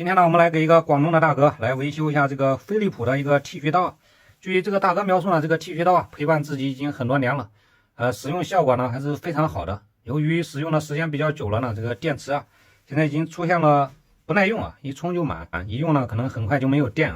今天呢，我们来给一个广东的大哥来维修一下这个飞利浦的一个剃须刀。据这个大哥描述呢，这个剃须刀陪伴自己已经很多年了，使用效果呢还是非常好的。由于使用的时间比较久了呢，这个电池现在已经出现了不耐用一充就满一用呢可能很快就没有电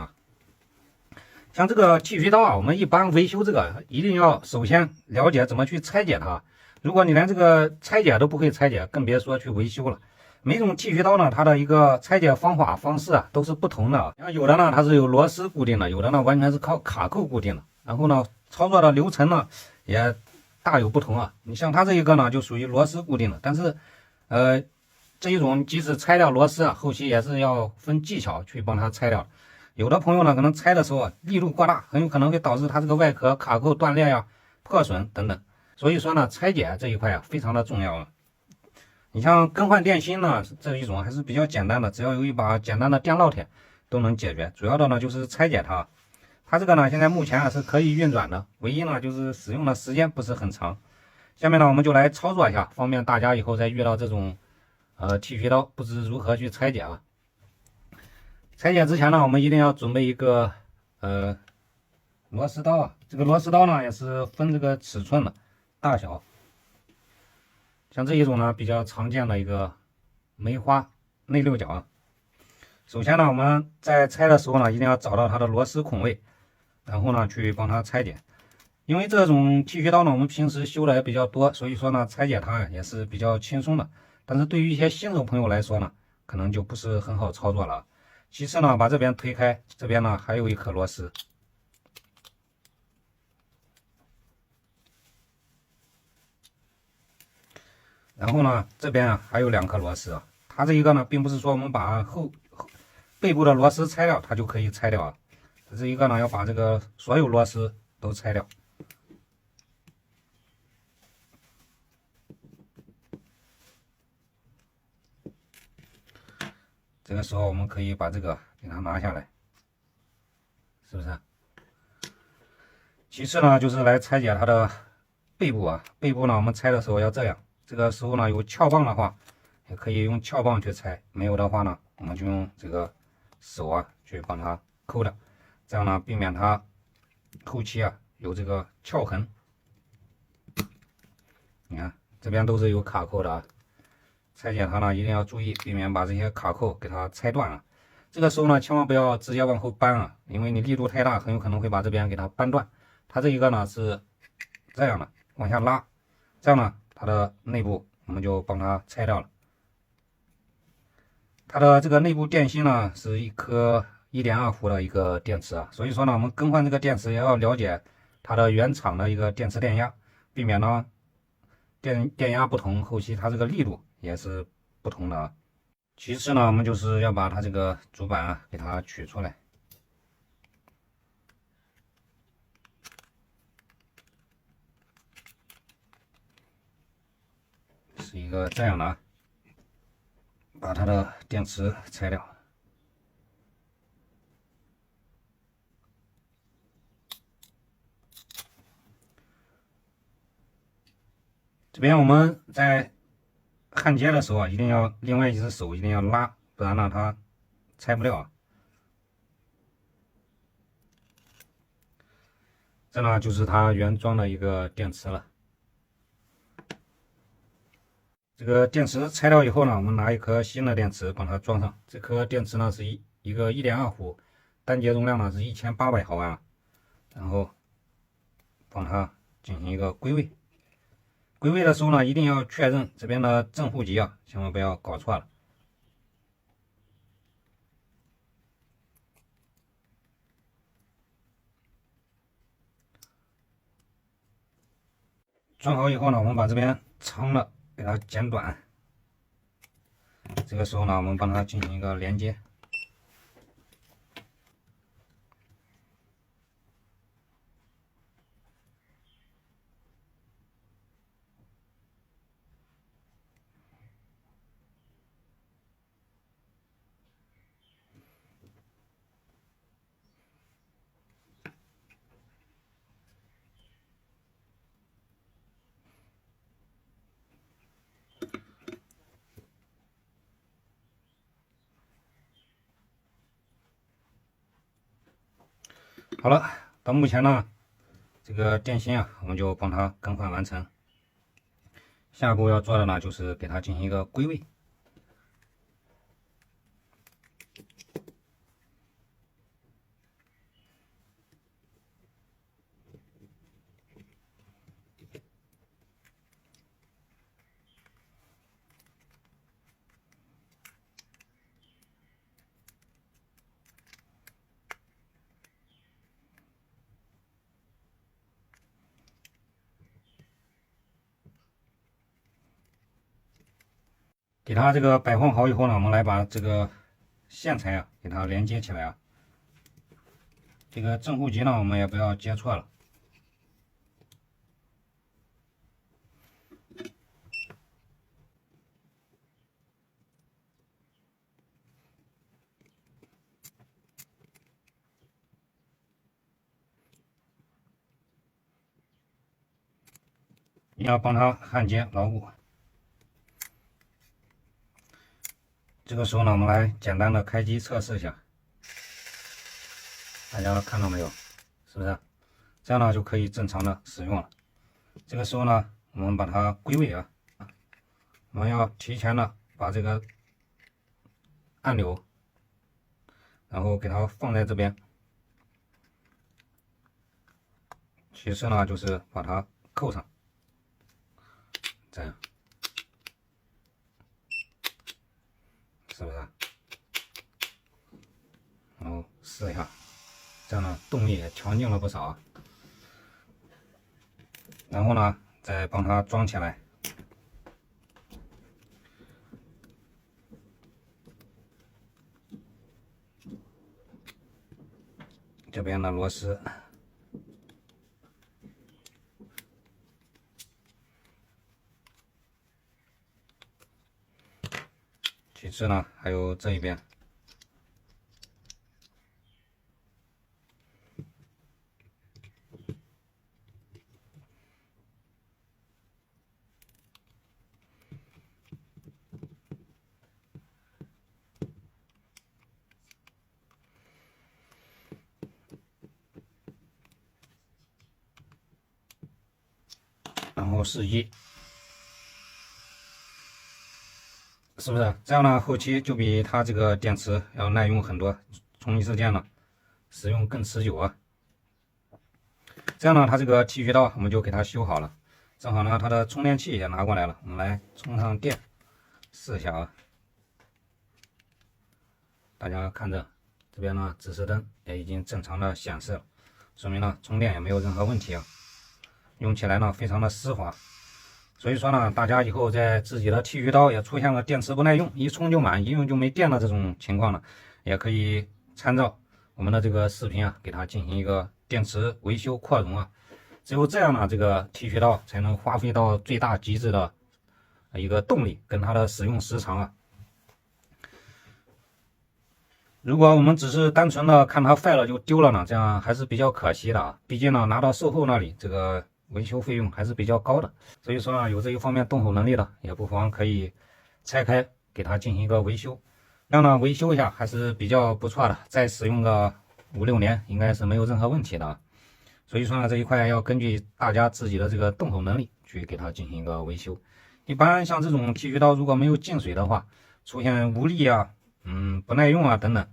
像这个剃须刀我们一般维修这个一定要首先了解怎么去拆解它。如果你连这个拆解都不会拆解，更别说去维修了。每种剃须刀呢，它的一个拆解方式都是不同的。像有的呢，它是有螺丝固定的，有的呢完全是靠卡扣固定的。然后呢，操作的流程呢也大有不同你像它这一个呢，就属于螺丝固定的，但是这一种即使拆掉螺丝后期也是要分技巧去帮它拆掉。有的朋友呢，可能拆的时候力度过大，很有可能会导致它这个外壳卡扣断裂破损等等。所以说呢，拆解这一块非常的重要你像更换电芯呢，这一种还是比较简单的，只要有一把简单的电烙铁都能解决。主要的呢就是拆解它。它这个呢现在目前是可以运转的，唯一呢就是使用的时间不是很长。下面呢我们就来操作一下，方便大家以后再遇到这种剃须刀不知如何去拆解拆解之前呢，我们一定要准备一个螺丝刀这个螺丝刀呢也是分这个尺寸的大小。像这一种呢比较常见的一个梅花内六角首先呢我们在拆的时候呢一定要找到它的螺丝孔位，然后呢去帮它拆解。因为这种剃须刀呢我们平时修的也比较多，所以说呢拆解它也是比较轻松的。但是对于一些新手朋友来说呢，可能就不是很好操作了。其次呢把这边推开，这边呢还有一颗螺丝，然后呢这边还有2颗螺丝它这一个呢并不是说我们把背部的螺丝拆掉它就可以拆掉这一个呢要把这个所有螺丝都拆掉。这个时候我们可以把这个给它拿下来，是不是？其次呢就是来拆解它的背部背部呢我们拆的时候要这样，这个时候呢有撬棒的话也可以用撬棒去拆，没有的话呢我们就用这个手去帮它抠掉，这样呢避免它后期有这个撬痕。你看这边都是有卡扣的拆解它呢一定要注意避免把这些卡扣给它拆断这个时候呢千万不要直接往后扳因为你力度太大很有可能会把这边给它扳断。它这一个呢是这样的往下拉，这样呢它的内部我们就帮它拆掉了。它的这个内部电芯呢是一颗1.2伏的一个电池所以说呢我们更换这个电池也要了解它的原厂的一个电池电压，避免呢电压不同后期它这个力度也是不同的其次呢我们就是要把它这个主板给它取出来，是一个这样的把它的电池拆掉。这边我们在焊接的时候一定要另外一只手一定要拉，不然呢它拆不掉这呢就是它原装的一个电池了。这个电池拆掉以后呢，我们拿一颗新的电池把它装上。这颗电池呢是一个1.2伏，单节容量呢是1800毫安，然后帮它进行一个归位。归位的时候呢，一定要确认这边的正负极千万不要搞错了。装好以后呢，我们把这边长的给它剪短。这个时候呢，我们帮它进行一个连接。好了，到目前呢，这个电芯啊，我们就帮它更换完成。下一步要做的呢，就是给它进行一个归位。给它这个摆放好以后呢，我们来把这个线材啊给它连接起来啊。这个正负极呢，我们也不要接错了。你要帮它焊接牢固。这个时候呢，我们来简单的开机测试一下，大家看到没有？是不是？这样呢就可以正常的使用了。这个时候呢，我们把它归位啊，我们要提前的把这个按钮，然后给它放在这边。其次呢，就是把它扣上，这样。是不是？然后试一下，这样呢动力也强劲了不少啊。然后呢，再帮它装起来。这边的螺丝。其次呢，还有这一边，然后试机。是不是这样呢？后期就比它这个电池要耐用很多，充一次电呢，使用更持久啊。这样呢，它这个剃须刀我们就给它修好了。正好呢，它的充电器也拿过来了，我们来充上电，试一下啊。大家看着，这边呢指示灯也已经正常的显示了，说明呢充电也没有任何问题啊，用起来呢非常的丝滑。所以说呢，大家以后在自己的剃须刀也出现了电池不耐用，一充就满，一用就没电了这种情况呢，也可以参照我们的这个视频啊，给它进行一个电池维修扩容啊。只有这样呢，这个剃须刀才能发挥到最大极致的一个动力跟它的使用时长啊。如果我们只是单纯的看它坏了就丢了呢，这样还是比较可惜的啊。毕竟呢，拿到售后那里这个维修费用还是比较高的，所以说呢，有这一方面动手能力的，也不妨可以拆开给它进行一个维修，这样呢维修一下还是比较不错的，再使用个5、6年应该是没有任何问题的。所以说呢，这一块要根据大家自己的这个动手能力去给它进行一个维修。一般像这种剃须刀如果没有进水的话，出现无力啊、不耐用啊等等，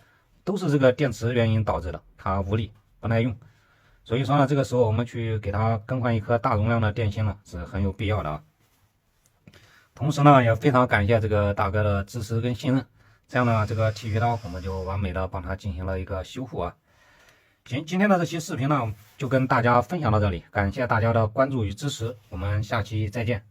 都是这个电池原因导致的，它无力不耐用。所以说呢，这个时候我们去给它更换一颗大容量的电芯呢，是很有必要的啊。同时呢，也非常感谢这个大哥的支持跟信任，这样呢，这个剃须刀我们就完美的帮他进行了一个修复啊。行，今天的这期视频呢，就跟大家分享到这里，感谢大家的关注与支持，我们下期再见。